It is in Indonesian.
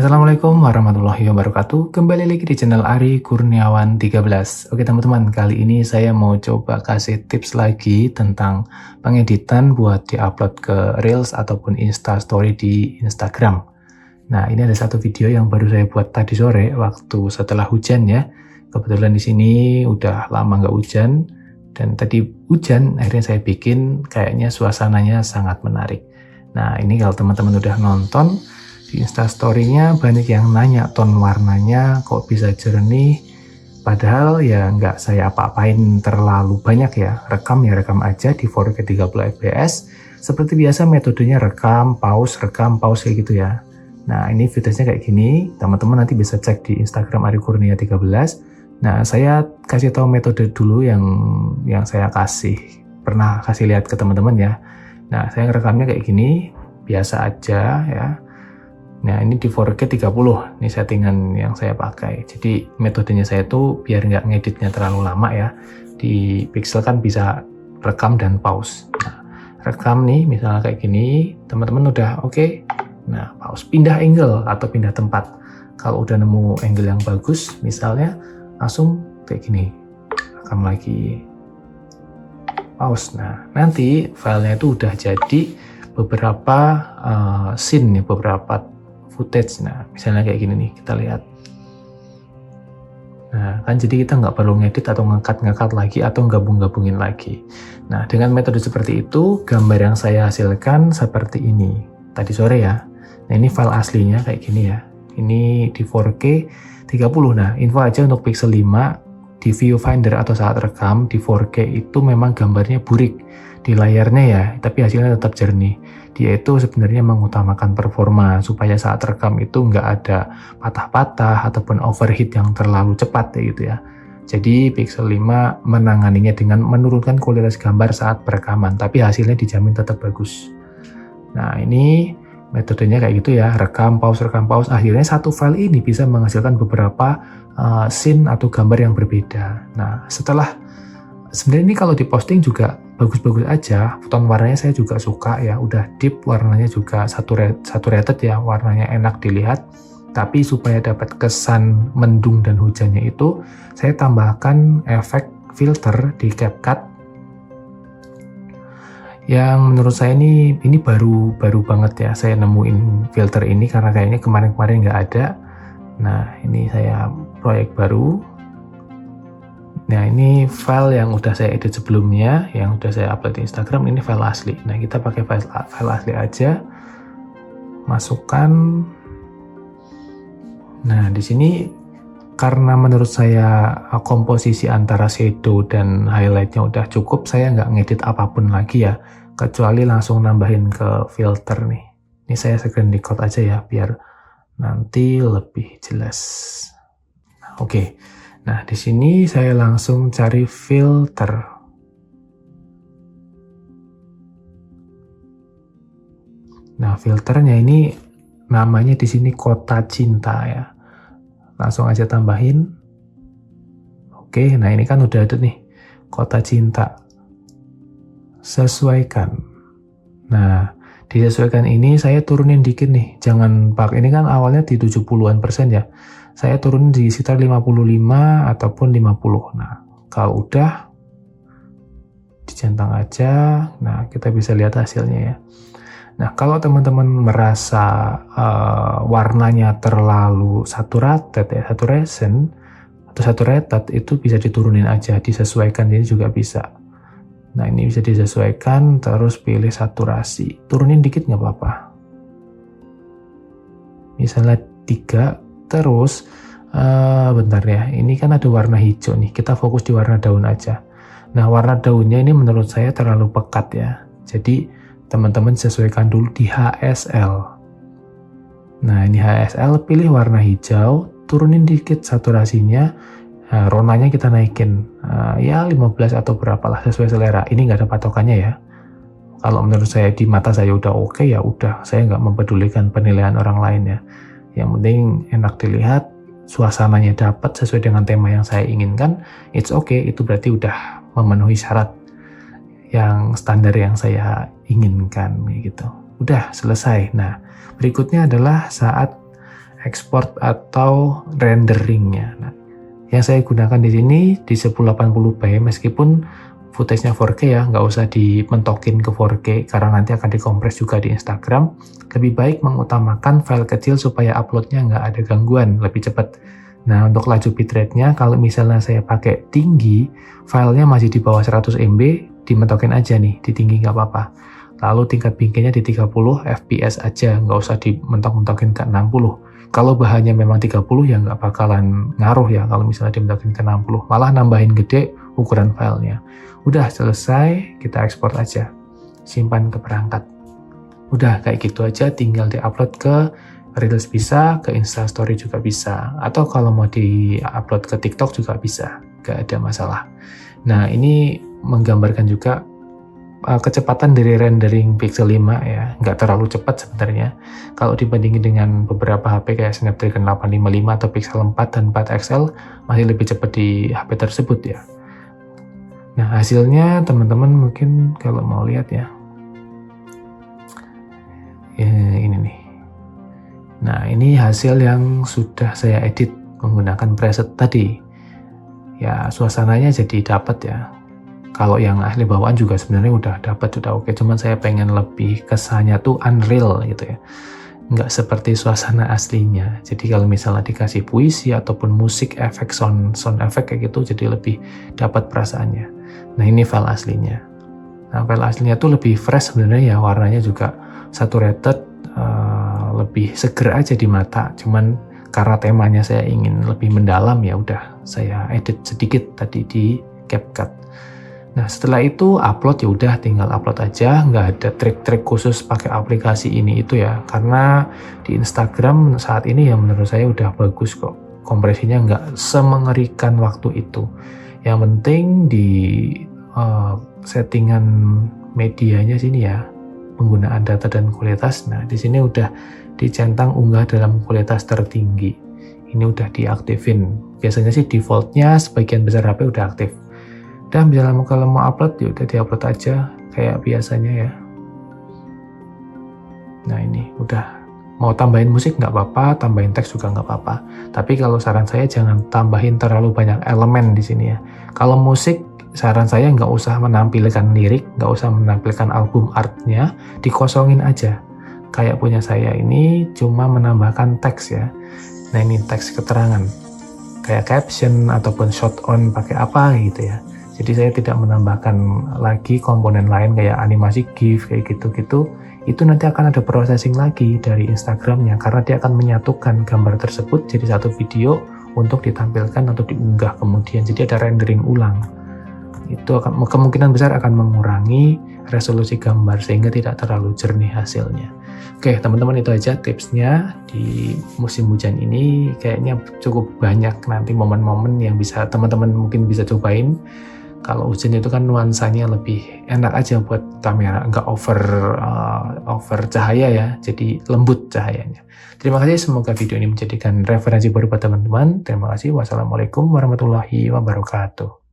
Assalamualaikum warahmatullahi wabarakatuh. Kembali lagi di channel Ari Kurniawan 13. Oke teman-teman, kali ini saya mau coba kasih tips lagi tentang pengeditan buat diupload ke Reels ataupun Insta Story di Instagram. Nah, ini ada satu video yang baru saya buat tadi sore waktu setelah hujan ya. Kebetulan di sini udah lama nggak hujan dan tadi hujan akhirnya saya bikin, kayaknya suasananya sangat menarik. Nah, ini kalau teman-teman udah nonton di Instastory-nya banyak yang nanya ton warnanya kok bisa jernih, padahal ya nggak saya apa-apain terlalu banyak ya. Rekam aja di 4K 30 fps. Seperti biasa metodenya rekam, pause kayak gitu ya. Nah, ini footage-nya kayak gini. Teman-teman nanti bisa cek di Instagram Ari Kurnia 13. Nah, saya kasih tahu metode dulu yang saya pernah kasih lihat ke teman-teman ya. Nah, saya rekamnya kayak gini, biasa aja ya. Nah, ini di 4K 30, ini settingan yang saya pakai. Jadi metodenya saya tuh biar nggak ngeditnya terlalu lama ya. Di Pixel kan bisa rekam dan pause. Nah, rekam nih misalnya kayak gini, teman-teman udah oke. Nah, pause, pindah angle atau pindah tempat. Kalau udah nemu angle yang bagus, misalnya langsung kayak gini, rekam lagi, pause. Nah, nanti filenya itu udah jadi beberapa scene nih, beberapa footage. Nah, misalnya kayak gini nih, kita lihat. Nah, kan jadi kita nggak perlu ngedit atau ngangkat lagi atau gabung-gabungin lagi. Nah, dengan metode seperti itu, gambar yang saya hasilkan seperti ini. Tadi sore ya. Nah, ini file aslinya kayak gini ya. Ini di 4K 30. Nah, info aja untuk Pixel 5 di viewfinder atau saat rekam di 4K itu memang gambarnya burik di layarnya ya, tapi hasilnya tetap jernih. Dia itu sebenarnya mengutamakan performa supaya saat rekam itu nggak ada patah-patah ataupun overheat yang terlalu cepat gitu ya. Jadi Pixel 5 menanganinya dengan menurunkan kualitas gambar saat perekaman, tapi hasilnya dijamin tetap bagus. Nah, ini metodenya kayak gitu ya, rekam pause. Akhirnya satu file ini bisa menghasilkan beberapa scene atau gambar yang berbeda. Nah, sebenarnya ini kalau diposting juga bagus-bagus aja. Ton warnanya saya juga suka ya, udah deep, warnanya juga saturated ya, warnanya enak dilihat. Tapi supaya dapat kesan mendung dan hujannya itu, saya tambahkan efek filter di CapCut yang menurut saya ini baru banget ya. Saya nemuin filter ini karena kayaknya kemarin nggak ada. Nah, ini saya proyek baru. Nah, ini file yang udah saya edit sebelumnya, yang udah saya upload di Instagram. Ini file asli. Nah, kita pakai file asli aja, masukkan. Nah, di sini karena menurut saya komposisi antara shadow dan highlightnya udah cukup, saya nggak ngedit apapun lagi ya, kecuali langsung nambahin ke filter nih. Ini saya screen record aja ya, biar nanti lebih jelas. Nah, oke. Nah, di sini saya langsung cari filter. Nah, filternya ini namanya di sini Kota Cinta ya. Langsung aja tambahin. Oke, nah ini kan udah ada nih, Kota Cinta. Sesuaikan. Nah, disesuaikan ini saya turunin dikit nih. Jangan pakai, ini kan awalnya di 70-an% ya. Saya turunin di sekitar 55 ataupun 50. Nah, kalau udah dicentang aja. Nah, kita bisa lihat hasilnya ya. Nah, kalau teman-teman merasa warnanya terlalu saturated, itu bisa diturunin aja, disesuaikan, ini juga bisa. Nah, ini bisa disesuaikan, terus pilih saturasi. Turunin dikit nggak apa-apa. Misalnya 3, terus bentar ya, ini kan ada warna hijau nih, kita fokus di warna daun aja. Nah, warna daunnya ini menurut saya terlalu pekat ya. Jadi teman-teman sesuaikan dulu di HSL. Nah, ini HSL, pilih warna hijau, turunin dikit saturasinya, ronanya kita naikin, ya 15 atau berapalah, sesuai selera. Ini nggak ada patokannya ya. Kalau menurut saya, di mata saya udah oke, ya udah, saya nggak mempedulikan penilaian orang lain ya. Yang penting enak dilihat, suasananya dapat sesuai dengan tema yang saya inginkan, it's okay, itu berarti udah memenuhi syarat yang standar yang saya inginkan gitu. Udah selesai. Nah, berikutnya adalah saat export atau renderingnya. Nah, yang saya gunakan di sini di 1080p meskipun footage-nya 4K ya, nggak usah dimentokin ke 4K karena nanti akan dikompres juga di Instagram. Lebih baik mengutamakan file kecil supaya uploadnya nggak ada gangguan, lebih cepat. Nah, untuk laju bitrate-nya, kalau misalnya saya pakai tinggi, filenya masih di bawah 100 MB, dimentokin aja nih, di tinggi nggak apa-apa. Lalu tingkat bingkainya di 30 fps aja, nggak usah dimentok-mentokin ke 60. Kalau bahannya memang 30 ya nggak bakalan ngaruh ya kalau misalnya dimentokin ke 60. Malah nambahin gede ukuran filenya. Udah selesai, kita ekspor aja. Simpan ke perangkat. Udah kayak gitu aja, tinggal di-upload ke Reels bisa, ke Instastory juga bisa. Atau kalau mau di-upload ke TikTok juga bisa. Nggak ada masalah. Nah, ini menggambarkan juga kecepatan dari rendering Pixel 5 ya, nggak terlalu cepat sebenarnya. Kalau dibandingin dengan beberapa HP kayak Snapdragon 855 atau Pixel 4 dan 4 XL, masih lebih cepat di HP tersebut ya. Nah, hasilnya teman-teman mungkin kalau mau lihat ya, ini nih. Nah, ini hasil yang sudah saya edit menggunakan preset tadi. Ya, suasananya jadi dapat ya. Kalau yang asli bawaan juga sebenarnya udah dapat, udah oke. Cuman saya pengen lebih kesannya tuh unreal gitu ya. Nggak seperti suasana aslinya. Jadi kalau misalnya dikasih puisi ataupun musik, efek, sound effect kayak gitu, jadi lebih dapat perasaannya. Nah, ini file aslinya. Nah, file aslinya tuh lebih fresh sebenarnya ya. Warnanya juga saturated, lebih seger aja di mata. Cuman karena temanya saya ingin lebih mendalam ya udah saya edit sedikit tadi di CapCut. Nah, setelah itu upload ya udah tinggal upload aja, nggak ada trik-trik khusus pakai aplikasi ini itu ya. Karena di Instagram saat ini ya menurut saya udah bagus kok. Kompresinya nggak semengerikan waktu itu. Yang penting di settingan medianya sini ya, penggunaan data dan kualitas. Nah, di sini udah dicentang unggah dalam kualitas tertinggi. Ini udah diaktifin. Biasanya sih defaultnya sebagian besar HP udah aktif. Dan misalnya kalau mau upload ya udah diupload aja kayak biasanya ya. Nah, ini udah mau tambahin musik nggak apa-apa, tambahin teks juga nggak apa-apa. Tapi kalau saran saya jangan tambahin terlalu banyak elemen di sini ya. Kalau musik saran saya nggak usah menampilkan lirik, nggak usah menampilkan album artnya, dikosongin aja. Kayak punya saya ini cuma menambahkan teks ya. Nah, ini teks keterangan kayak caption ataupun shot on pakai apa gitu ya. Jadi saya tidak menambahkan lagi komponen lain kayak animasi GIF kayak gitu-gitu. Itu nanti akan ada processing lagi dari Instagramnya karena dia akan menyatukan gambar tersebut jadi satu video untuk ditampilkan atau diunggah kemudian. Jadi ada rendering ulang. Itu akan kemungkinan besar akan mengurangi resolusi gambar sehingga tidak terlalu jernih hasilnya. Oke, teman-teman, itu aja tipsnya di musim hujan ini. Kayaknya cukup banyak nanti momen-momen yang bisa teman-teman mungkin bisa cobain. Kalau hujan itu kan nuansanya lebih enak aja buat kamera, nggak over cahaya ya, jadi lembut cahayanya. Terima kasih, semoga video ini menjadikan referensi baru buat teman-teman. Terima kasih, wassalamualaikum warahmatullahi wabarakatuh.